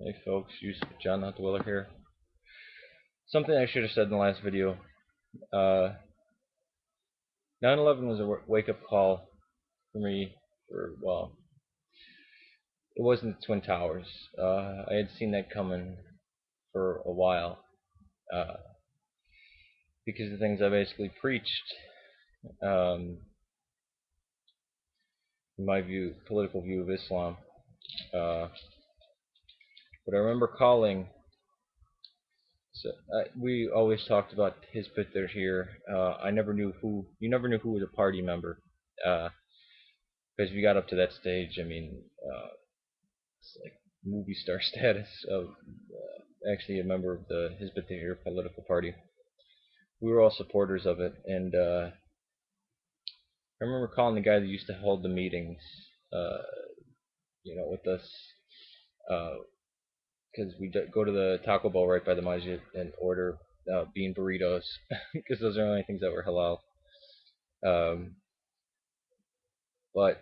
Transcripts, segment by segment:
Hey folks, JohnTheHutDweller here. Something I should have said in the last video. 9/11 was a wake-up call for me. Well, it wasn't the Twin Towers. I had seen that coming for a while uh, because of things I basically preached. Um, my political view of Islam. Uh, but I remember calling. So we always talked about his Hitler here. I never knew who. You never knew who was a party member. Uh, because if you got up to that stage, I mean, it's like movie star status of actually a member of the Hizb ut-Tahrir political party. We were all supporters of it, and I remember calling the guy that used to hold the meetings, uh, with us, because we go to the Taco Bell right by the masjid and order bean burritos, because those are the only things that were halal. Um, but I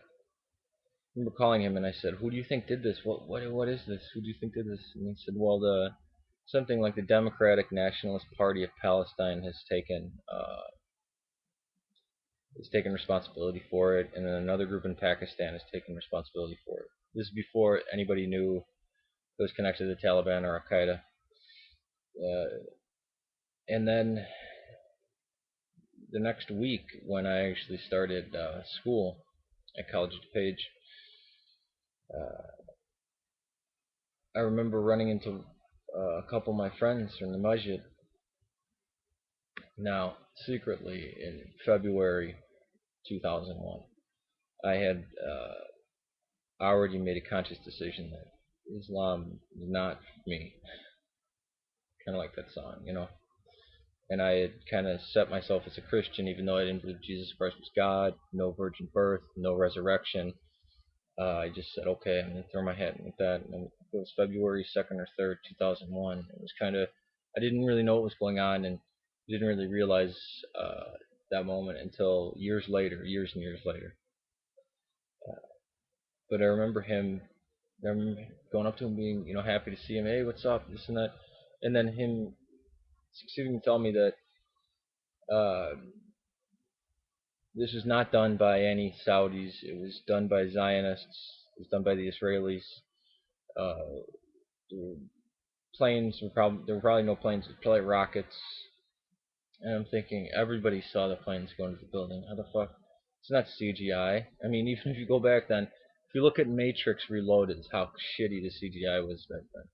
remember calling him and I said, "Who do you think did this? What is this? Who do you think did this?" And he said, "Well, the something like the Democratic Nationalist Party of Palestine has taken responsibility for it, and then another group in Pakistan has taken responsibility for it." This is before anybody knew it was connected to the Taliban or Al Qaeda. And then the next week, when I actually started school at College of DePage, uh, I remember running into a couple of my friends from the masjid. Now, secretly, in February 2001, I had already made a conscious decision that Islam is not for me. Kind of like that song. And I had kind of set myself as a Christian, even though I didn't believe Jesus Christ was God, no virgin birth, no resurrection. I just said, okay, I'm going to throw my hat in with that. And it was February 2nd or 3rd, 2001. It was kind of, I didn't really know what was going on and didn't really realize that moment until years later, years and years later. But I remember going up to him being, happy to see him. Hey, what's up? This and that. And then him succeeding to tell me that uh, this was not done by any Saudis. It was done by Zionists. It was done by the Israelis. Uh, there were probably no planes. It was probably rockets. And I'm thinking everybody saw the planes going to the building. How the fuck? It's not CGI. I mean, even if you go back then, if you look at Matrix Reloaded, it's how shitty the CGI was back then.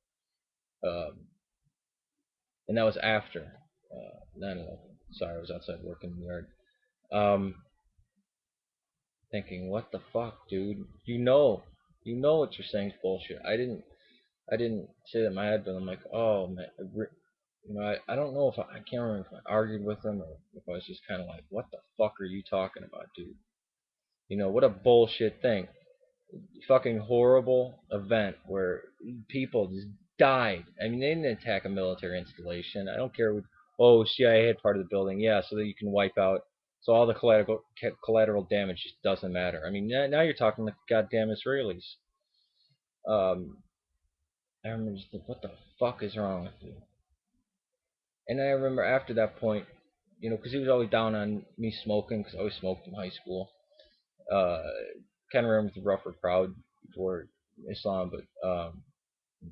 And that was after 9/11. Sorry, I was outside working in the yard. Um, Thinking, what the fuck, dude? You know what you're saying is bullshit. I didn't say that in my head, but I'm like, oh man, I don't know if I can't remember if I argued with him or if I was just kind of like, what the fuck are you talking about, dude? What a bullshit thing. Fucking horrible event where people just died. I mean, they didn't attack a military installation. I don't care what. Oh, CIA had part of the building. Yeah, so that you can wipe out. So all the collateral damage just doesn't matter. I mean, now you're talking like goddamn Israelis. Um, I remember just like, what the fuck is wrong with you? And I remember after that point, because he was always down on me smoking, because I always smoked in high school. Uh, kind of remember the rougher crowd before Islam, but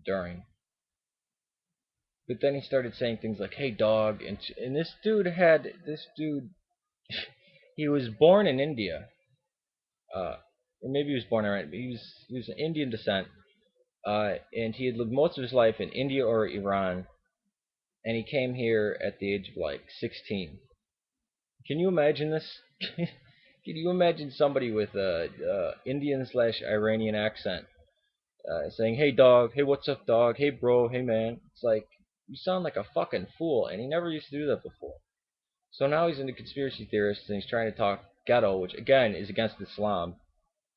during. But then he started saying things like, "Hey, dog," and this dude, he was born in India, or maybe he was born in Iran, but he was Indian descent, and he had lived most of his life in India or Iran, and he came here at the age of like 16. Can you imagine this? Can you imagine somebody with a Indian/Iranian accent saying, "Hey dog, hey what's up dog, hey bro, hey man"? It's like you sound like a fucking fool, and he never used to do that before. So now he's into conspiracy theorists and he's trying to talk ghetto, which again is against Islam,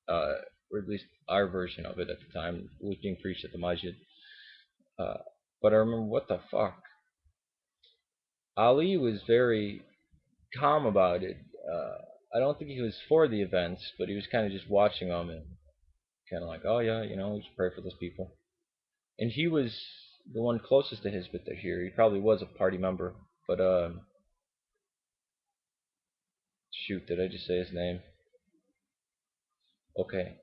uh, or at least our version of it at the time, it was being preached at the masjid. Uh, but I remember, what the fuck? Ali was very calm about it. I don't think he was for the events, but he was kind of just watching them and kind of like, oh yeah, we should pray for those people. and he was the one closest to his bit here. He probably was a party member, but shoot, did I just say his name? Okay,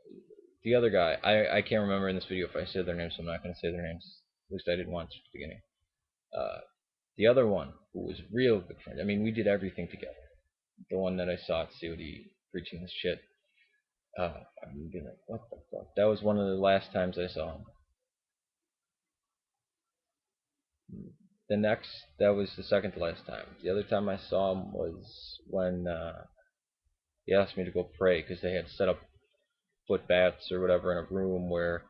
the other guy. I can't remember in this video if I said their names, so I'm not going to say their names. At least I didn't want to at the beginning. Uh, the other one, who was real good friend. I mean, we did everything together. The one that I saw at COD preaching this shit. I'm gonna, what the fuck? That was one of the last times I saw him. The next, that was the second to last time. The other time I saw him was when he asked me to go pray because they had set up foot baths or whatever in a room where,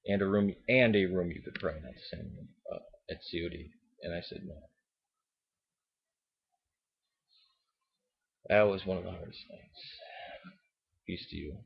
and a room you could pray, not the same room, at COD. And I said no. That was one of the hardest things. Peace to you.